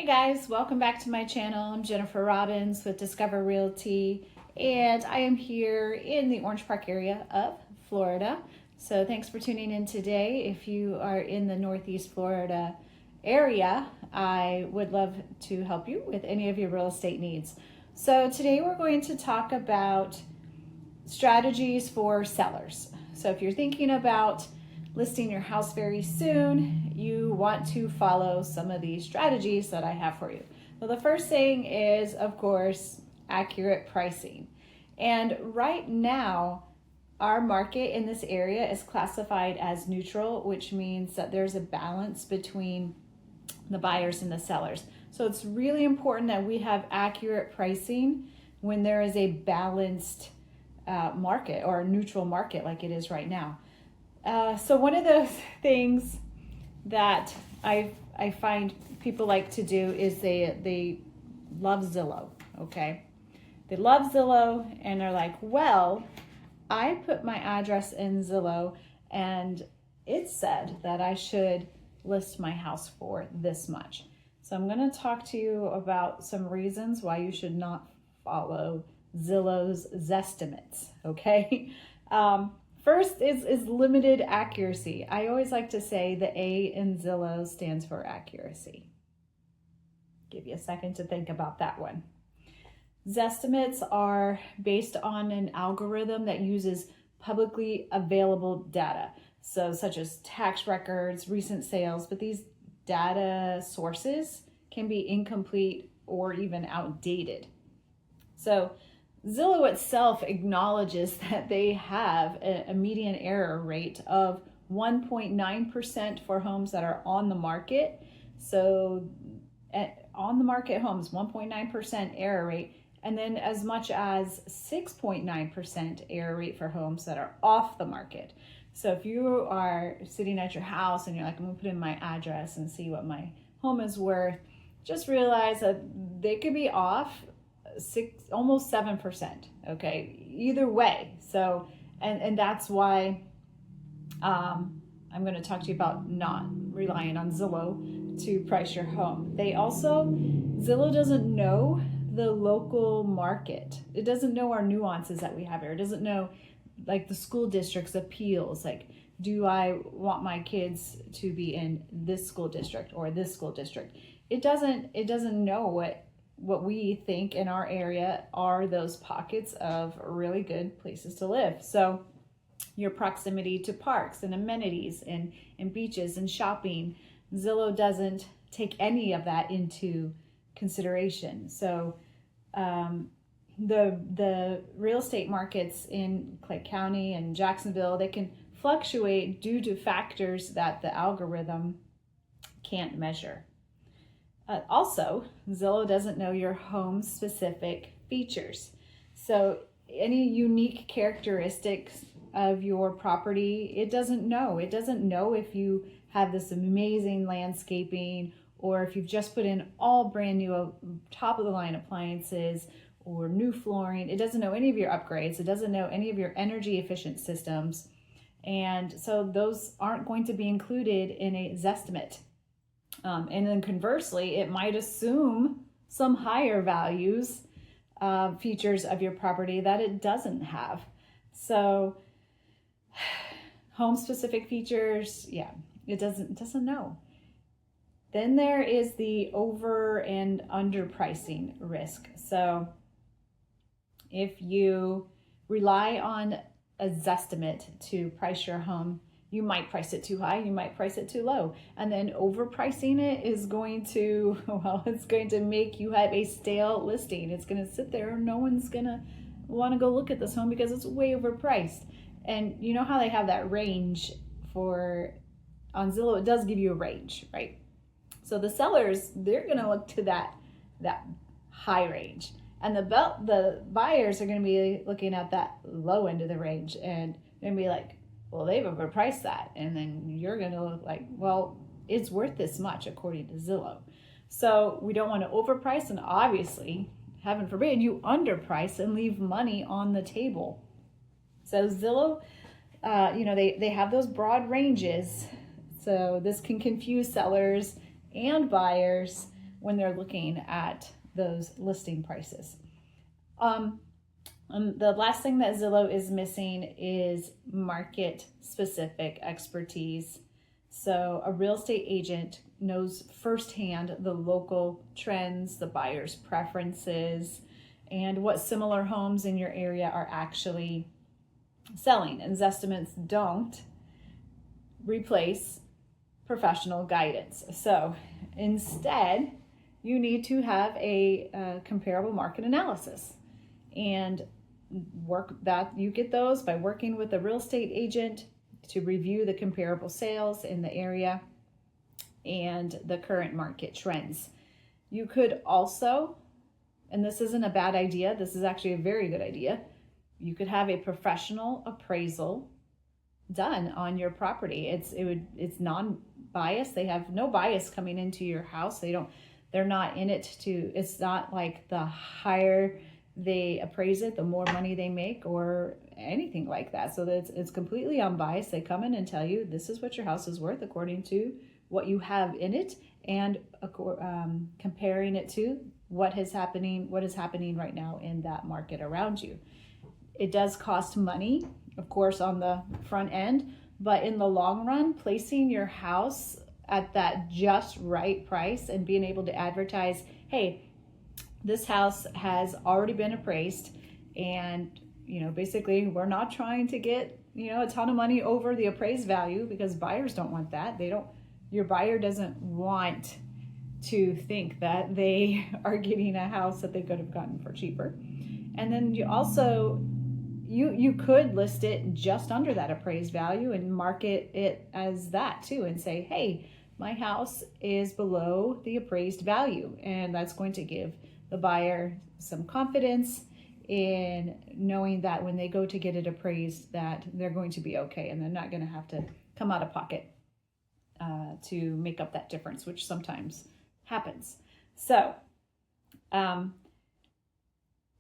guys, welcome back to my channel. I'm Jennifer Robbins with Discover Realty, and I am here in the Orange Park area of Florida. So thanks for tuning in today. If you are in the Northeast Florida area, I would love to help you with any of your real estate needs. So today we're going to talk about strategies for sellers. So if you're thinking about listing your house very soon, you want to follow some of these strategies that I have for you. Well, the first thing is, of course, accurate pricing. And right now, our market in this area is classified as neutral, which means that there's a balance between the buyers and the sellers. So it's really important that we have accurate pricing when there is a balanced market or a neutral market like it is right now. So one of those things that I find people like to do is they love Zillow, okay? They love Zillow and they're like, well, I put my address in Zillow and it said that I should list my house for this much. So I'm going to talk to you about some reasons why you should not follow Zillow's Zestimates, okay? First is limited accuracy. I always like to say the A in Zillow stands for accuracy. Give you a second to think about that one. Zestimates are based on an algorithm that uses publicly available data, so such as tax records, recent sales, but these data sources can be incomplete or even outdated. So Zillow itself acknowledges that they have a median error rate of 1.9% for homes that are on the market. So on the market homes, 1.9% error rate, and then as much as 6.9% error rate for homes that are off the market. So if you are sitting at your house and you're like, I'm gonna put in my address and see what my home is worth, just realize that they could be off almost 7%, okay, either way. So and that's why I'm going to talk to you about not relying on Zillow to price your home. Zillow doesn't know the local market. It doesn't know our nuances that we have here. It doesn't know like the school district's appeals, like do I want my kids to be in this school district or this school district. It doesn't know what we think in our area are those pockets of really good places to live. So your proximity to parks and amenities and beaches and shopping, Zillow doesn't take any of that into consideration. So the real estate markets in Clay County and Jacksonville, they can fluctuate due to factors that the algorithm can't measure. Also, Zillow doesn't know your home specific features. So any unique characteristics of your property, it doesn't know. It doesn't know if you have this amazing landscaping or if you've just put in all brand new top of the line appliances or new flooring. It doesn't know any of your upgrades. It doesn't know any of your energy efficient systems. And so those aren't going to be included in a Zestimate. And then conversely, it might assume some higher values, features of your property that it doesn't have. So home specific features, yeah, it doesn't know. Then there is the over and under pricing risk. So if you rely on a Zestimate to price your home, you might price it too high, you might price it too low. And then overpricing it is going to, it's going to make you have a stale listing. It's going to sit there. No one's going to want to go look at this home because it's way overpriced. And you know how they have that range on Zillow, it does give you a range, right? So the sellers, they're going to look to that high range. And the buyers are going to be looking at that low end of the range and they're going to be like, well, they've overpriced that. And then you're going to look like, well, it's worth this much according to Zillow. So we don't want to overprice, and obviously, heaven forbid, you underprice and leave money on the table. So Zillow, they have those broad ranges. So this can confuse sellers and buyers. when they're looking at those listing prices. The last thing that Zillow is missing is market specific expertise. So a real estate agent knows firsthand the local trends, the buyer's preferences, and what similar homes in your area are actually selling. And Zestimates don't replace professional guidance. So instead, you need to have a comparable market analysis, and you get those by working with a real estate agent to review the comparable sales in the area and the current market trends. You could also, and this isn't a bad idea, this is actually a very good idea, you could have a professional appraisal done on your property. It's non-biased. They have no bias coming into your house. They're not in it it's not like the higher they appraise it, the more money they make or anything like that. So that it's completely unbiased. They come in and tell you this is what your house is worth according to what you have in it, and comparing it to what is happening right now in that market around you. It does cost money, of course, on the front end, but in the long run, placing your house at that just right price and being able to advertise, hey, this house has already been appraised, and basically we're not trying to get a ton of money over the appraised value, because buyers don't want that. Your buyer doesn't want to think that they are getting a house that they could have gotten for cheaper. And then you also you could list it just under that appraised value and market it as that too, and say, hey, my house is below the appraised value, and that's going to give the buyer some confidence in knowing that when they go to get it appraised, that they're going to be okay and they're not going to have to come out of pocket to make up that difference, which sometimes happens. So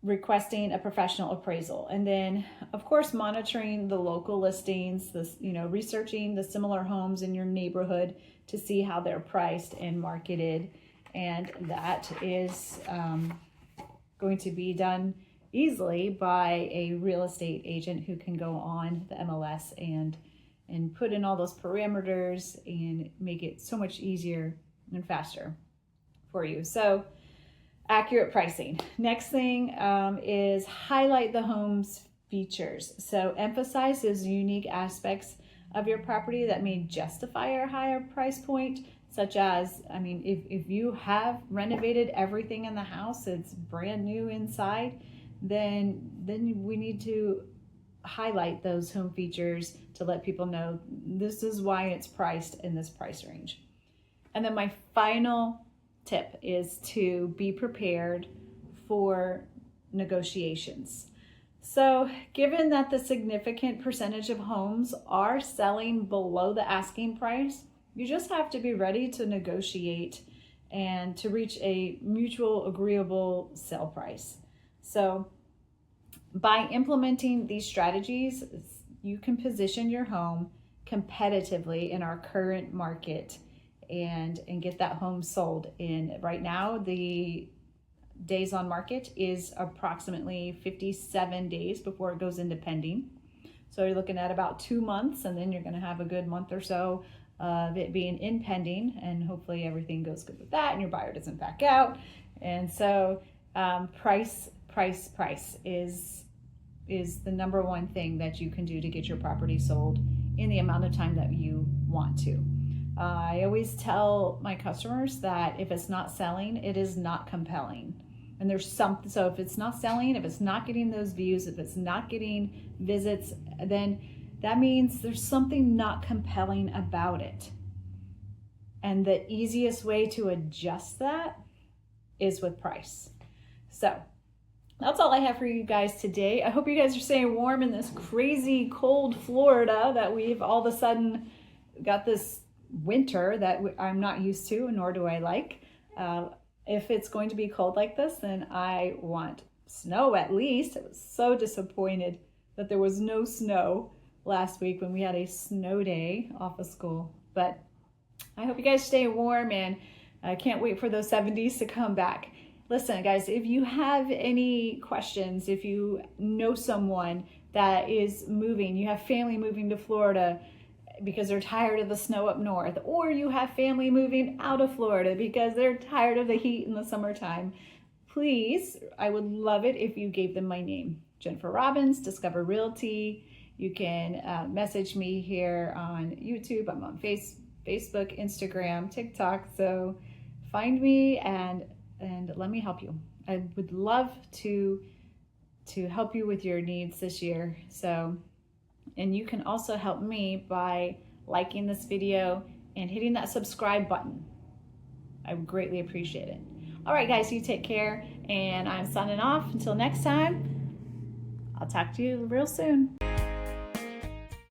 requesting a professional appraisal, and then of course monitoring the local listings, researching the similar homes in your neighborhood to see how they're priced and marketed. And that is going to be done easily by a real estate agent who can go on the MLS and put in all those parameters and make it so much easier and faster for you. So accurate pricing. Next thing is highlight the home's features. So emphasize those unique aspects of your property that may justify a higher price point, such as, if you have renovated everything in the house, it's brand new inside, then we need to highlight those home features to let people know this is why it's priced in this price range. And then my final tip is to be prepared for negotiations. So given that the significant percentage of homes are selling below the asking price, you just have to be ready to negotiate and to reach a mutual agreeable sale price. So by implementing these strategies, you can position your home competitively in our current market and get that home sold in. Right now, the days on market is approximately 57 days before it goes into pending. So you're looking at about 2 months, and then you're going to have a good month or so of it being in pending, and hopefully everything goes good with that and your buyer doesn't back out. And so price is the number one thing that you can do to get your property sold in the amount of time that you want to. I always tell my customers that if it's not selling, it is not compelling. And so if it's not selling, if it's not getting those views, if it's not getting visits, then that means there's something not compelling about it. And the easiest way to adjust that is with price. So that's all I have for you guys today. I hope you guys are staying warm in this crazy cold Florida that we've all of a sudden got this winter that I'm not used to, nor do I like. If it's going to be cold like this, then I want snow at least. I was so disappointed that there was no snow last week when we had a snow day off of school. But I hope you guys stay warm and I can't wait for those 70s to come back. Listen, guys, if you have any questions, if you know someone that is moving, you have family moving to Florida because they're tired of the snow up north, or you have family moving out of Florida because they're tired of the heat in the summertime, please, I would love it if you gave them my name. Jennifer Robbins, Discover Realty. You can message me here on YouTube. I'm on Facebook, Instagram, TikTok. So find me and let me help you. I would love to help you with your needs this year. So, and you can also help me by liking this video and hitting that subscribe button. I would greatly appreciate it. All right, guys, you take care, and I'm signing off. Until next time, I'll talk to you real soon.